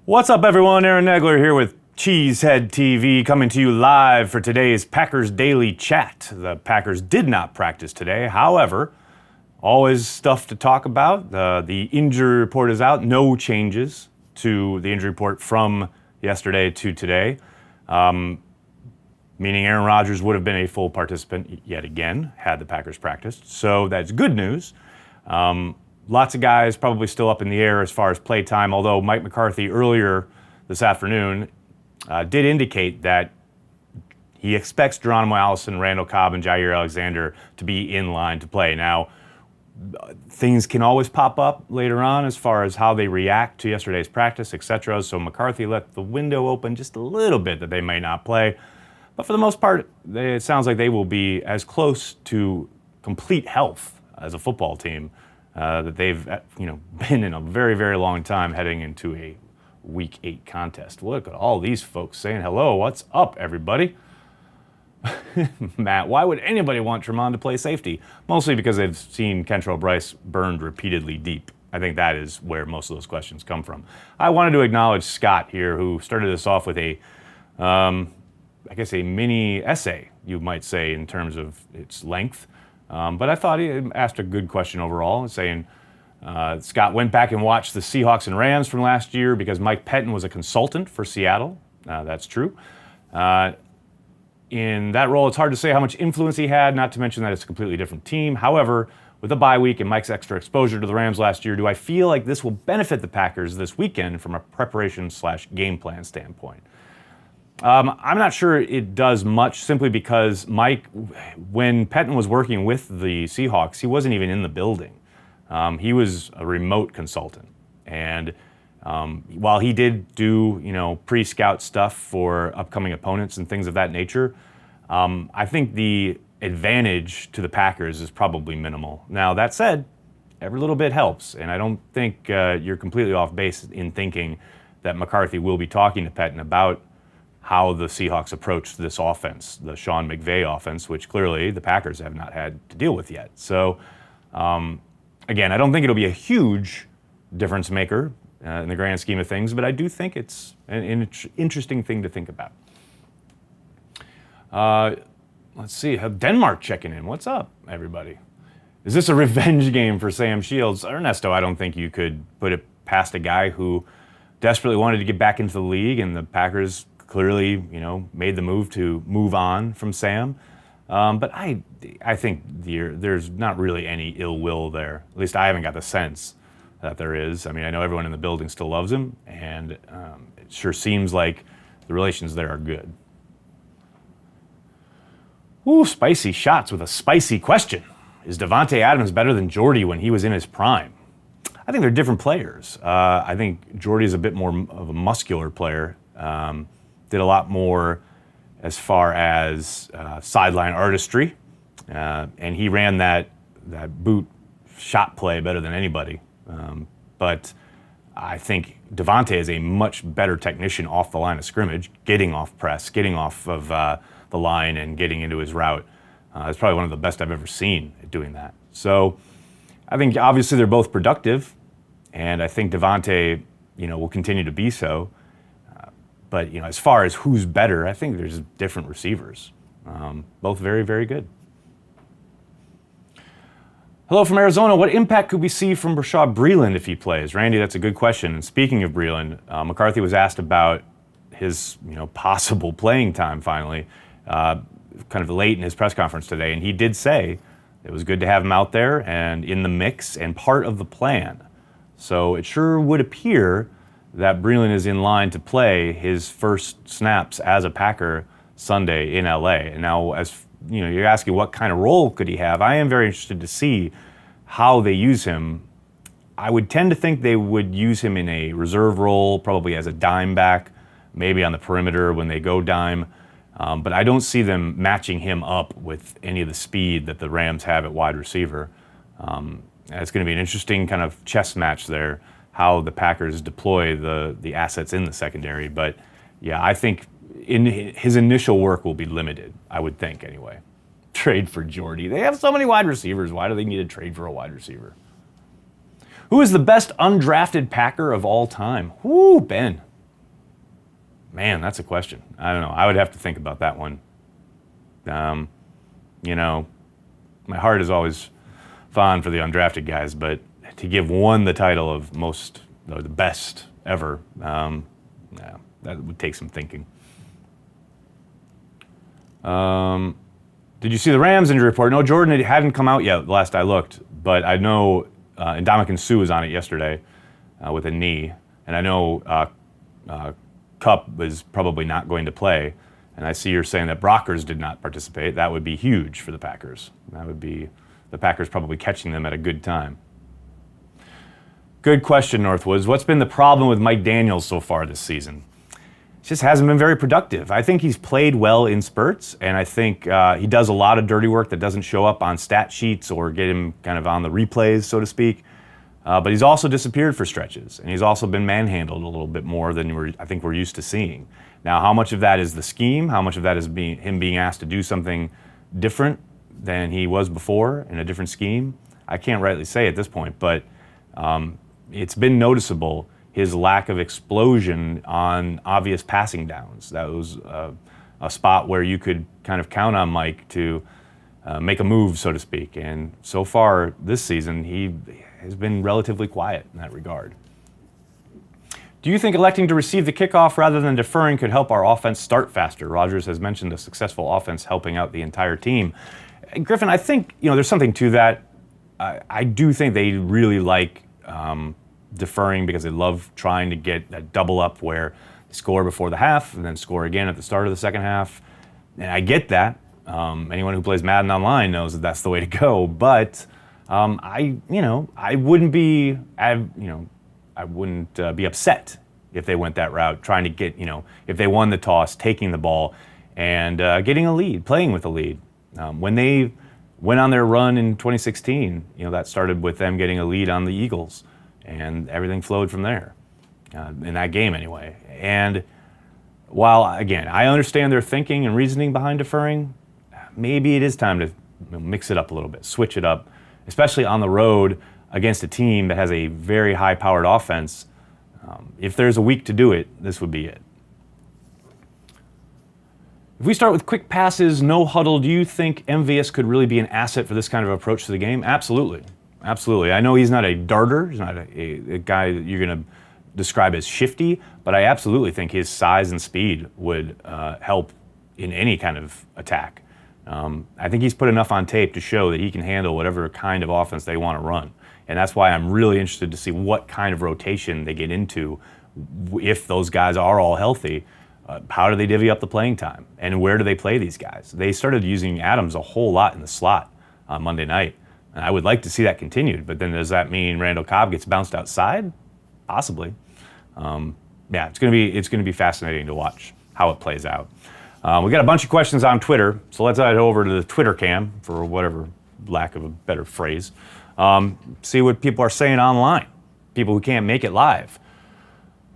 What's up, everyone? Aaron Nagler here with Cheesehead TV, coming to you live for today's Packers Daily Chat. The Packers did not practice today. However, always stuff to talk about. The injury report is out. No changes to the injury report from yesterday to today, meaning Aaron Rodgers would have been a full participant yet again had the Packers practiced. So that's good news. Lots of guys probably still up in the air as far as play time, although Mike McCarthy earlier this afternoon did indicate that he expects Geronimo Allison, Randall Cobb, and Jair Alexander to be in line to play. Now, things can always pop up later on as far as how they react to yesterday's practice, etc. So McCarthy left the window open just a little bit that they may not play. But for the most part, it sounds like they will be as close to complete health as a football team that they've been in a very, very long time heading into a Week 8 contest. Look at all these folks saying hello. What's up, everybody? Matt, why would anybody want Tremont to play safety? Mostly because they've seen Kentrell Bryce burned repeatedly deep. I think that is where most of those questions come from. I wanted to acknowledge Scott here, who started us off with a mini essay, you might say, in terms of its length. But I thought he asked a good question overall, saying Scott went back and watched the Seahawks and Rams from last year because Mike Pettin was a consultant for Seattle. That's true. In that role, it's hard to say how much influence he had, not to mention that it's a completely different team. However, with the bye week and Mike's extra exposure to the Rams last year, do I feel like this will benefit the Packers this weekend from a preparation/game plan standpoint? I'm not sure it does much, simply because Mike, when Pettin was working with the Seahawks, he wasn't even in the building. He was a remote consultant. And while he did do, pre-scout stuff for upcoming opponents and things of that nature, I think the advantage to the Packers is probably minimal. Now, that said, every little bit helps. And I don't think you're completely off base in thinking that McCarthy will be talking to Pettin about how the Seahawks approached this offense, the Sean McVay offense, which clearly the Packers have not had to deal with yet. So, again, I don't think it'll be a huge difference maker in the grand scheme of things, but I do think it's an interesting thing to think about. Let's see, Denmark checking in. What's up, everybody? Is this a revenge game for Sam Shields? Ernesto, I don't think you could put it past a guy who desperately wanted to get back into the league, and the Packers clearly, made the move to move on from Sam. But I think there's not really any ill will there. At least I haven't got the sense that there is. I mean, I know everyone in the building still loves him, and it sure seems like the relations there are good. Ooh, spicy shots with a spicy question. Is Davante Adams better than Jordy when he was in his prime? I think they're different players. I think Jordy is a bit more of a muscular player. Did a lot more as far as sideline artistry, and he ran that boot shot play better than anybody. But I think Davante is a much better technician off the line of scrimmage, getting off press, getting off of the line and getting into his route. It's probably one of the best I've ever seen at doing that. So I think obviously they're both productive, and I think Davante, will continue to be so. But, as far as who's better, I think there's different receivers. Both very, very good. Hello from Arizona. What impact could we see from Rashad Breeland if he plays? Randy, that's a good question. And speaking of Breeland, McCarthy was asked about his, possible playing time finally, kind of late in his press conference today. And he did say it was good to have him out there and in the mix and part of the plan. So it sure would appear that Breeland is in line to play his first snaps as a Packer Sunday in LA. And now, as you're asking what kind of role could he have, I am very interested to see how they use him. I would tend to think they would use him in a reserve role, probably as a dime back, maybe on the perimeter when they go dime. But I don't see them matching him up with any of the speed that the Rams have at wide receiver. It's going to be an interesting kind of chess match there, how the Packers deploy the assets in the secondary. But yeah, I think his initial work will be limited, I would think anyway. Trade for Jordy. They have so many wide receivers. Why do they need to trade for a wide receiver? Who is the best undrafted Packer of all time? Whoo, Ben. Man, that's a question. I don't know. I would have to think about that one. You know, my heart is always fond for the undrafted guys, but to give one the title of most, or the best ever, yeah, that would take some thinking. Did you see the Rams injury report? No, Jordan, it hadn't come out yet last I looked, but I know Ndamukong Suh was on it yesterday with a knee, and I know Kupp was probably not going to play, and I see you're saying that Brockers did not participate. That would be huge for the Packers. That would be the Packers probably catching them at a good time. Good question, Northwoods. What's been the problem with Mike Daniels so far this season? Just hasn't been very productive. I think he's played well in spurts, and I think he does a lot of dirty work that doesn't show up on stat sheets or get him kind of on the replays, so to speak. But he's also disappeared for stretches, and he's also been manhandled a little bit more than I think we're used to seeing. Now, how much of that is the scheme? How much of that is him being asked to do something different than he was before in a different scheme? I can't rightly say at this point, but it's been noticeable, his lack of explosion on obvious passing downs. That was a spot where you could kind of count on Mike to make a move, so to speak. And so far this season, he has been relatively quiet in that regard. Do you think electing to receive the kickoff rather than deferring could help our offense start faster? Rogers has mentioned a successful offense helping out the entire team. Griffin, I think there's something to that. I do think they really like deferring because they love trying to get that double up where they score before the half and then score again at the start of the second half. And I get that. Anyone who plays Madden online knows that that's the way to go. But I wouldn't be upset if they went that route, trying to get, if they won the toss, taking the ball and getting a lead, playing with a lead. When they went on their run in 2016, that started with them getting a lead on the Eagles, and everything flowed from there, in that game anyway. And while, again, I understand their thinking and reasoning behind deferring, maybe it is time to mix it up a little bit, switch it up, especially on the road against a team that has a very high-powered offense. If there's a week to do it, this would be it. If we start with quick passes, no huddle, do you think MVS could really be an asset for this kind of approach to the game? Absolutely. Absolutely. I know he's not a darter. He's not a guy that you're going to describe as shifty, but I absolutely think his size and speed would help in any kind of attack. I think he's put enough on tape to show that he can handle whatever kind of offense they want to run. And that's why I'm really interested to see what kind of rotation they get into if those guys are all healthy. How do they divvy up the playing time? And where do they play these guys? They started using Adams a whole lot in the slot on Monday night. And I would like to see that continued, but then does that mean Randall Cobb gets bounced outside? Possibly. Yeah, it's gonna be fascinating to watch how it plays out. We got a bunch of questions on Twitter, so let's head over to the Twitter cam, for whatever lack of a better phrase. See what people are saying online, people who can't make it live.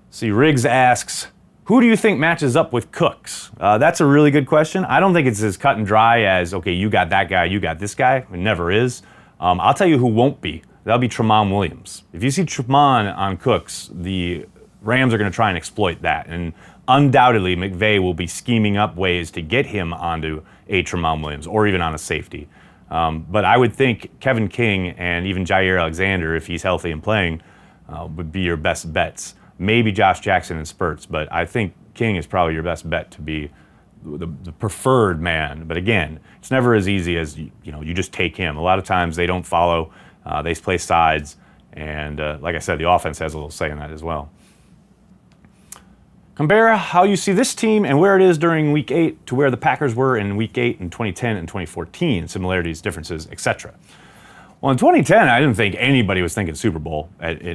See, Riggs asks, who do you think matches up with Cooks? That's a really good question. I don't think it's as cut and dry as, okay, you got that guy, you got this guy. It never is. I'll tell you who won't be. That'll be Tramon Williams. If you see Tramon on Cooks, the Rams are going to try and exploit that. And undoubtedly, McVay will be scheming up ways to get him onto a Tramon Williams or even on a safety. But I would think Kevin King and even Jair Alexander, if he's healthy and playing, would be your best bets. Maybe Josh Jackson in spurts, but I think King is probably your best bet to be the preferred man. But again, it's never as easy as you just take him. A lot of times they don't follow, they play sides, and like I said, the offense has a little say in that as well. Compare how you see this team and where it is during Week 8 to where the Packers were in Week 8 in 2010 and 2014, similarities, differences, etc. Well, in 2010, I didn't think anybody was thinking Super Bowl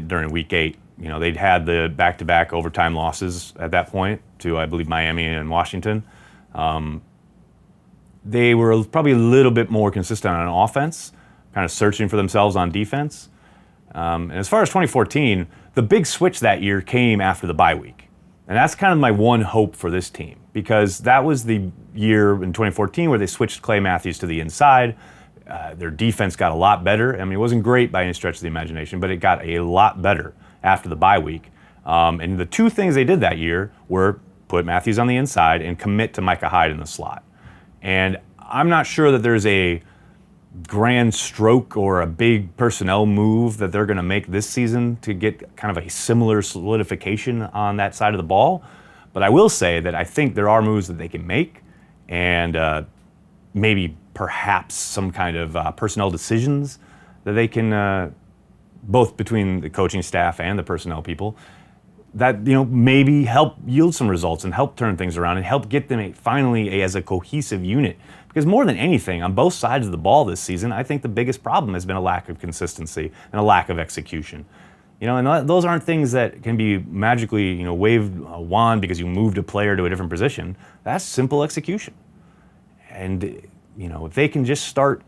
during Week 8. They'd had the back-to-back overtime losses at that point to, I believe, Miami and Washington. They were probably a little bit more consistent on offense, kind of searching for themselves on defense. And as far as 2014, the big switch that year came after the bye week. And that's kind of my one hope for this team, because that was the year in 2014 where they switched Clay Matthews to the inside. Their defense got a lot better. I mean, it wasn't great by any stretch of the imagination, but it got a lot better after the bye week. And the two things they did that year were put Matthews on the inside and commit to Micah Hyde in the slot. And I'm not sure that there's a grand stroke or a big personnel move that they're going to make this season to get kind of a similar solidification on that side of the ball. But I will say that I think there are moves that they can make, and maybe perhaps some kind of personnel decisions that they can, both between the coaching staff and the personnel people, that maybe help yield some results and help turn things around and help get them finally as a cohesive unit. Because more than anything, on both sides of the ball this season, I think the biggest problem has been a lack of consistency and a lack of execution. And those aren't things that can be magically, waved a wand because you moved a player to a different position. That's simple execution. And, if they can just start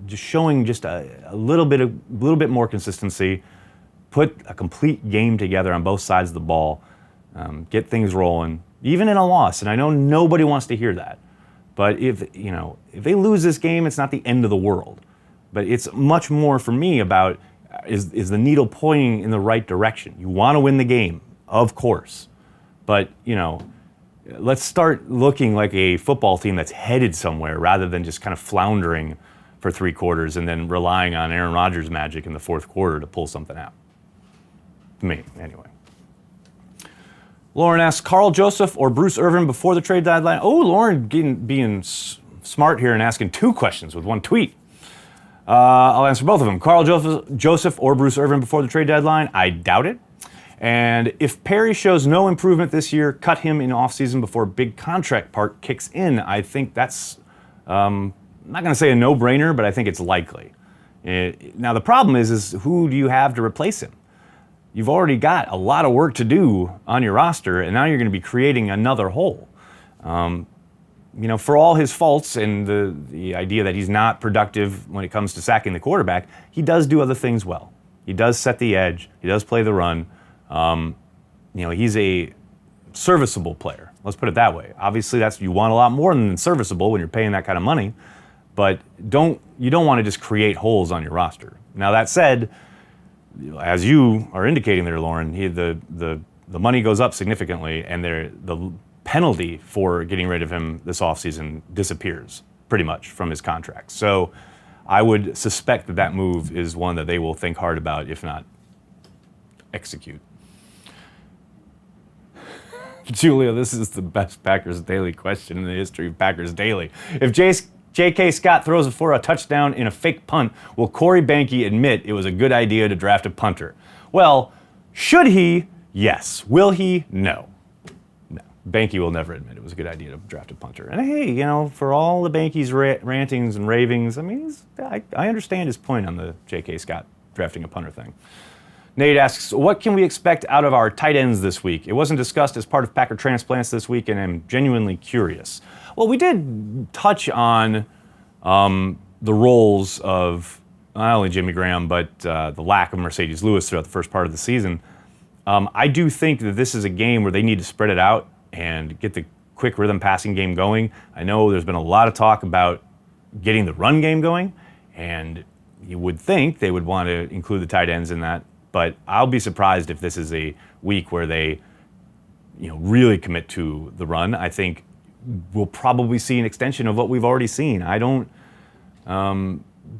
just showing just a little bit more consistency, put a complete game together on both sides of the ball, get things rolling, even in a loss. And I know nobody wants to hear that. But if they lose this game, it's not the end of the world. But it's much more for me about is the needle pointing in the right direction. You want to win the game, of course. But, let's start looking like a football team that's headed somewhere rather than just kind of floundering for 3 quarters and then relying on Aaron Rodgers' magic in the 4th quarter to pull something out. To me, anyway. Lauren asks, Carl Joseph or Bruce Irvin before the trade deadline? Oh, Lauren being smart here and asking 2 questions with 1 tweet. I'll answer both of them. Carl Joseph or Bruce Irvin before the trade deadline? I doubt it. And if Perry shows no improvement this year, cut him in offseason before big contract part kicks in. I think that's, I'm not going to say a no-brainer, but I think it's likely. Now, the problem is who do you have to replace him? You've already got a lot of work to do on your roster, and now you're going to be creating another hole. For all his faults and the idea that he's not productive when it comes to sacking the quarterback, he does do other things well. He does set the edge. He does play the run. He's a serviceable player. Let's put it that way. Obviously, you want a lot more than serviceable when you're paying that kind of money, but you don't want to just create holes on your roster. Now, that said, as you are indicating there, Lauren, the money goes up significantly, and the penalty for getting rid of him this offseason disappears pretty much from his contract. So I would suspect that move is one that they will think hard about, if not execute. Julia, this is the best Packers Daily question in the history of Packers Daily. If J.K. Scott throws for a touchdown in a fake punt, will Corey Behnke admit it was a good idea to draft a punter? Well, should he? Yes. Will he? No. No. Behnke will never admit it was a good idea to draft a punter. And hey, for all the Behnke's rantings and ravings, I mean, I understand his point on the J.K. Scott drafting a punter thing. Nate asks, what can we expect out of our tight ends this week? It wasn't discussed as part of Packer transplants this week, and I'm genuinely curious. Well, we did touch on the roles of not only Jimmy Graham, but the lack of Mercedes Lewis throughout the first part of the season. I do think that this is a game where they need to spread it out and get the quick rhythm passing game going. I know there's been a lot of talk about getting the run game going, and you would think they would want to include the tight ends in that. But I'll be surprised if this is a week where they, really commit to the run. I think we'll probably see an extension of what we've already seen. I don't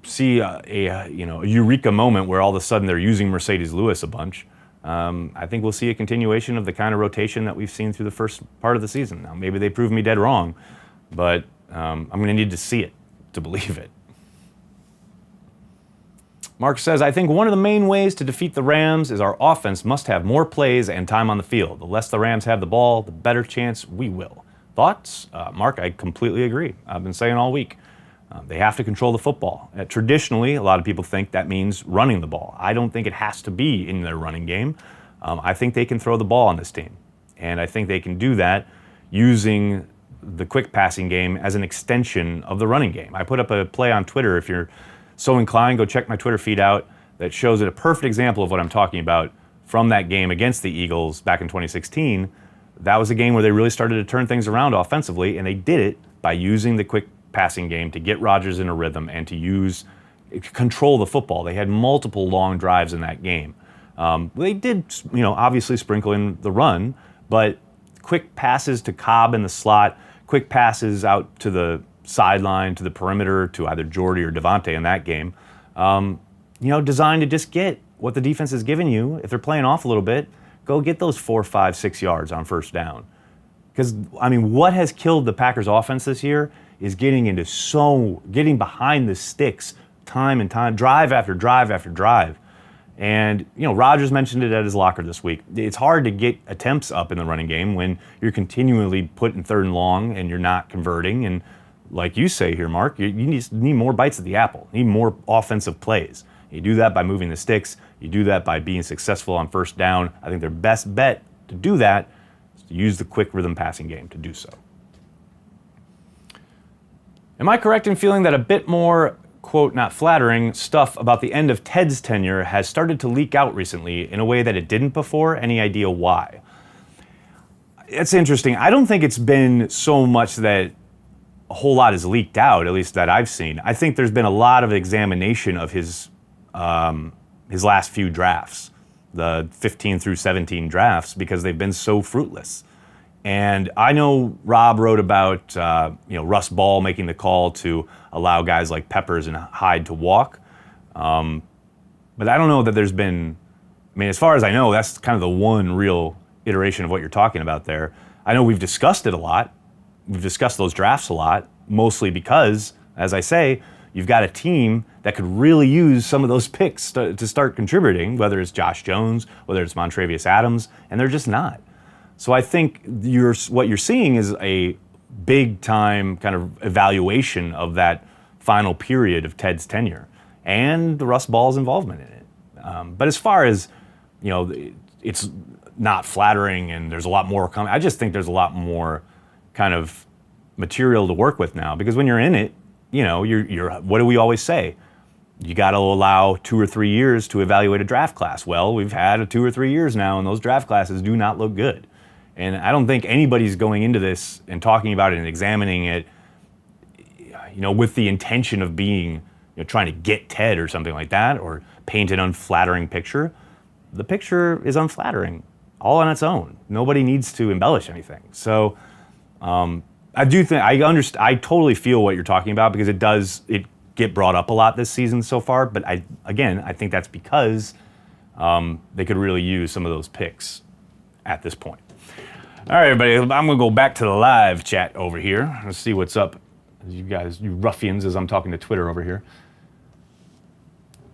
see a eureka moment where all of a sudden they're using Mercedes Lewis a bunch. I think we'll see a continuation of the kind of rotation that we've seen through the first part of the season. Now, maybe they prove me dead wrong, but I'm going to need to see it to believe it. Mark says, I think one of the main ways to defeat the Rams is our offense must have more plays and time on the field. The less the Rams have the ball, the better chance we will. Thoughts? Mark, I completely agree. I've been saying all week. They have to control the football. Traditionally, a lot of people think that means running the ball. I don't think it has to be in their running game. I think they can throw the ball on this team. And I think they can do that using the quick passing game as an extension of the running game. I put up a play on Twitter. If you're so inclined, go check my Twitter feed out. That shows it a perfect example of what I'm talking about from that game against the Eagles back in 2016. That was a game where they really started to turn things around offensively, and they did it by using the quick passing game to get Rodgers in a rhythm and to control the football. They had multiple long drives in that game. They did, obviously sprinkle in the run, but quick passes to Cobb in the slot, quick passes out to the sideline, to the perimeter, to either Jordy or Devontae in that game. Designed to just get what the defense is giving you. If they're playing off a little bit, go get those 4, 5, 6 yards on first down. Because, what has killed the Packers offense this year is getting behind the sticks time and time, drive after drive after drive. And, Rodgers mentioned it at his locker this week. It's hard to get attempts up in the running game when you're continually put in third and long and you're not converting. And like you say here, Mark, you need more bites at the apple. You need more offensive plays. You do that by moving the sticks. You do that by being successful on first down. I think their best bet to do that is to use the quick rhythm passing game to do so. Am I correct in feeling that a bit more, quote, not flattering, stuff about the end of Ted's tenure has started to leak out recently in a way that it didn't before? Any idea why? It's interesting. I don't think it's been so much that a whole lot is leaked out, at least that I've seen. I think there's been a lot of examination of his last few drafts, the 15 through 17 drafts, because they've been so fruitless. And I know Rob wrote about Russ Ball making the call to allow guys like Peppers and Hyde to walk. But I don't know that there's been, as far as I know, that's kind of the one real iteration of what you're talking about there. I know we've discussed it a lot. We've discussed those drafts a lot, mostly because, as I say, you've got a team that could really use some of those picks to start contributing, whether it's Josh Jones, whether it's Montravius Adams, and they're just not. So I think what you're seeing is a big-time kind of evaluation of that final period of Ted's tenure and the Russ Ball's involvement in it. But as far as, it's not flattering and there's a lot more coming, I just think there's a lot more kind of material to work with now, because when you're in it, you're what do we always say? You got to allow 2 or 3 years to evaluate a draft class. Well, we've had 2 or 3 years now, and those draft classes do not look good. And I don't think anybody's going into this and talking about it and examining it, with the intention of being, trying to get Ted or something like that, or paint an unflattering picture. The picture is unflattering, all on its own. Nobody needs to embellish anything. So I do think, I totally feel what you're talking about, because it get brought up a lot this season so far. But I think that's because they could really use some of those picks at this point. All right, everybody, I'm going to go back to the live chat over here. Let's see what's up. You guys, you ruffians, as I'm talking to Twitter over here.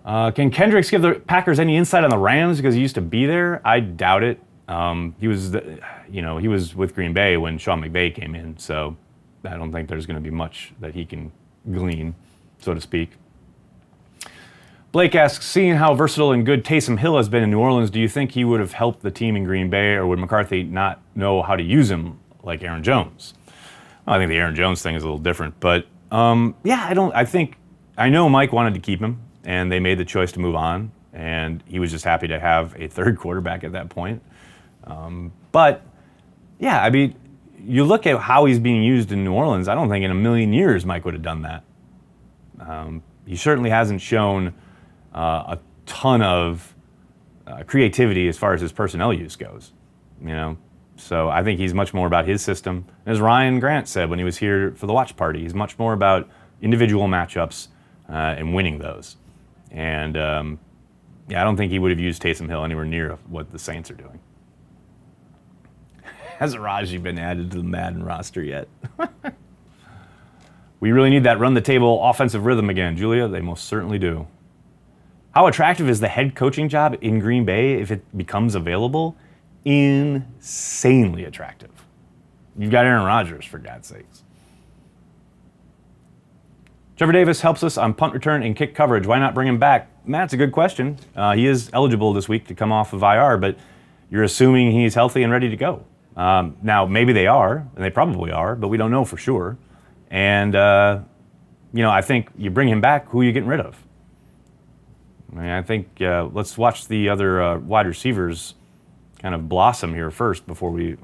Can Kendricks give the Packers any insight on the Rams because he used to be there? I doubt it. He was with Green Bay when Sean McVay came in, so I don't think there's going to be much that he can glean, so to speak. Blake asks, seeing how versatile and good Taysom Hill has been in New Orleans, do you think he would have helped the team in Green Bay, or would McCarthy not know how to use him like Aaron Jones? Well, I think the Aaron Jones thing is a little different, but I know Mike wanted to keep him, and they made the choice to move on, and he was just happy to have a third quarterback at that point. You look at how he's being used in New Orleans, I don't think in a million years Mike would have done that. He certainly hasn't shown a ton of creativity as far as his personnel use goes, So I think he's much more about his system. As Ryan Grant said when he was here for the watch party, he's much more about individual matchups and winning those. And I don't think he would have used Taysom Hill anywhere near what the Saints are doing. Has Raji been added to the Madden roster yet? We really need that run-the-table offensive rhythm again, Julia. They most certainly do. How attractive is the head coaching job in Green Bay if it becomes available? Insanely attractive. You've got Aaron Rodgers, for God's sakes. Trevor Davis helps us on punt return and kick coverage. Why not bring him back? Matt's a good question. He is eligible this week to come off of IR, but you're assuming he's healthy and ready to go. Now, maybe they are, and they probably are, but we don't know for sure. And, I think you bring him back, who are you getting rid of? I think let's watch the other wide receivers kind of blossom here first before we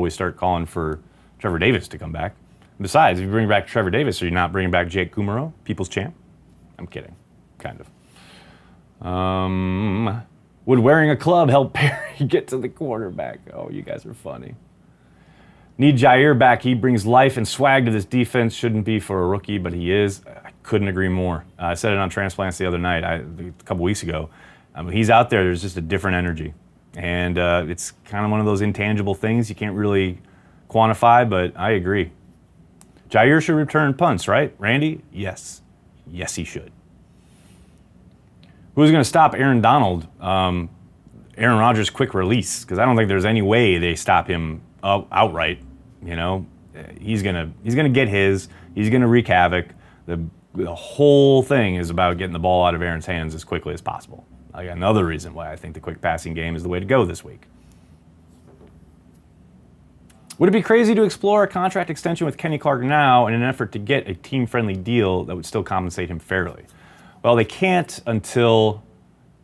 start calling for Trevor Davis to come back. Besides, if you bring back Trevor Davis, are you not bringing back Jake Kumaro, People's Champ? I'm kidding, kind of. Would wearing a club help Perry? Get to the quarterback. Oh, you guys are funny. Need Jair back. He brings life and swag to this defense. Shouldn't be for a rookie, but he is. I couldn't agree more. I said it on Transplants the other night, a couple weeks ago. He's out there. There's just a different energy. And it's kind of one of those intangible things you can't really quantify, but I agree. Jair should return punts, right? Randy? Yes. Yes, he should. Who's going to stop Aaron Donald? Aaron Rodgers' quick release, because I don't think there's any way they stop him outright. You know, he's gonna get his. He's gonna wreak havoc. The whole thing is about getting the ball out of Aaron's hands as quickly as possible. Like another reason why I think the quick passing game is the way to go this week. Would it be crazy to explore a contract extension with Kenny Clark now in an effort to get a team-friendly deal that would still compensate him fairly? Well, they can't until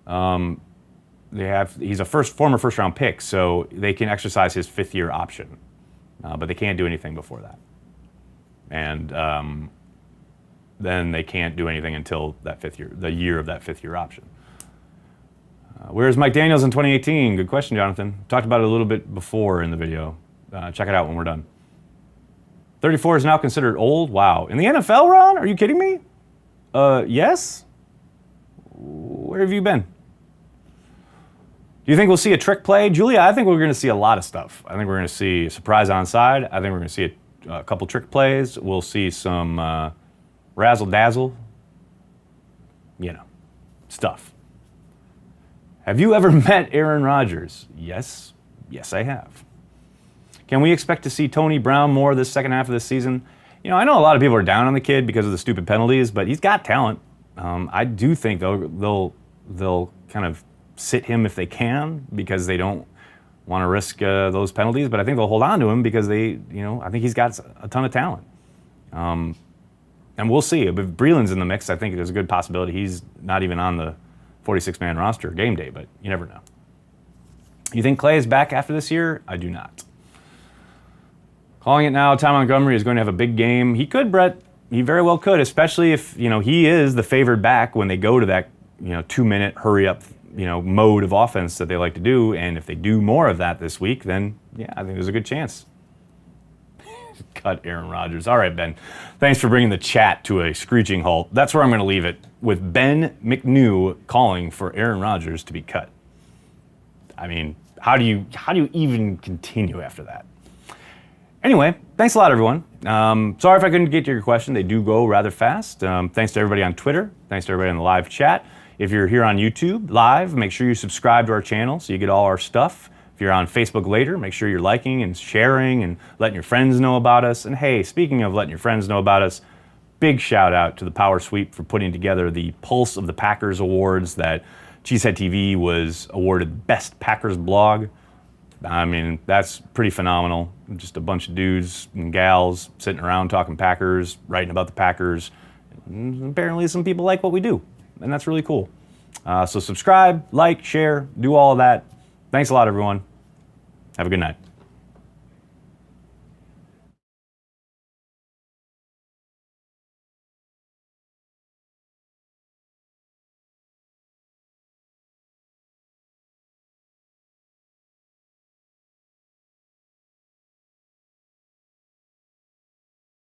he's a former first-round pick, so they can exercise his fifth-year option. But they can't do anything before that. And then they can't do anything until the year of that fifth-year option. Where's Mike Daniels in 2018? Good question, Jonathan. Talked about it a little bit before in the video. Check it out when we're done. 34 is now considered old? Wow. In the NFL, Ron? Are you kidding me? Yes? Where have you been? Do you think we'll see a trick play? Julia, I think we're going to see a lot of stuff. I think we're going to see a surprise onside. I think we're going to see a couple trick plays. We'll see some razzle-dazzle, stuff. Have you ever met Aaron Rodgers? Yes. Yes, I have. Can we expect to see Tony Brown more this second half of this season? I know a lot of people are down on the kid because of the stupid penalties, but he's got talent. I do think they'll kind of sit him if they can because they don't want to risk those penalties, but I think they'll hold on to him because I think he's got a ton of talent. And we'll see. If Breeland's in the mix, I think there's a good possibility he's not even on the 46-man roster game day, but you never know. You think Clay is back after this year? I do not. Calling it now, Ty Montgomery is going to have a big game. He could, Brett. He very well could, especially if, he is the favored back when they go to that, 2-minute hurry-up, mode of offense that they like to do. And if they do more of that this week, then, yeah, I think there's a good chance. Cut Aaron Rodgers. All right, Ben. Thanks for bringing the chat to a screeching halt. That's where I'm going to leave it, with Ben McNew calling for Aaron Rodgers to be cut. I mean, how do you even continue after that? Anyway, thanks a lot, everyone. Sorry if I couldn't get to your question. They do go rather fast. Thanks to everybody on Twitter. Thanks to everybody in the live chat. If you're here on YouTube live, make sure you subscribe to our channel so you get all our stuff. If you're on Facebook later, make sure you're liking and sharing and letting your friends know about us. And hey, speaking of letting your friends know about us, big shout out to the Power Sweep for putting together the Pulse of the Packers Awards that Cheesehead TV was awarded Best Packers Blog. I mean, that's pretty phenomenal. Just a bunch of dudes and gals sitting around talking Packers, writing about the Packers. And apparently some people like what we do, and that's really cool. So subscribe, like, share, do all of that. Thanks a lot, everyone. Have a good night.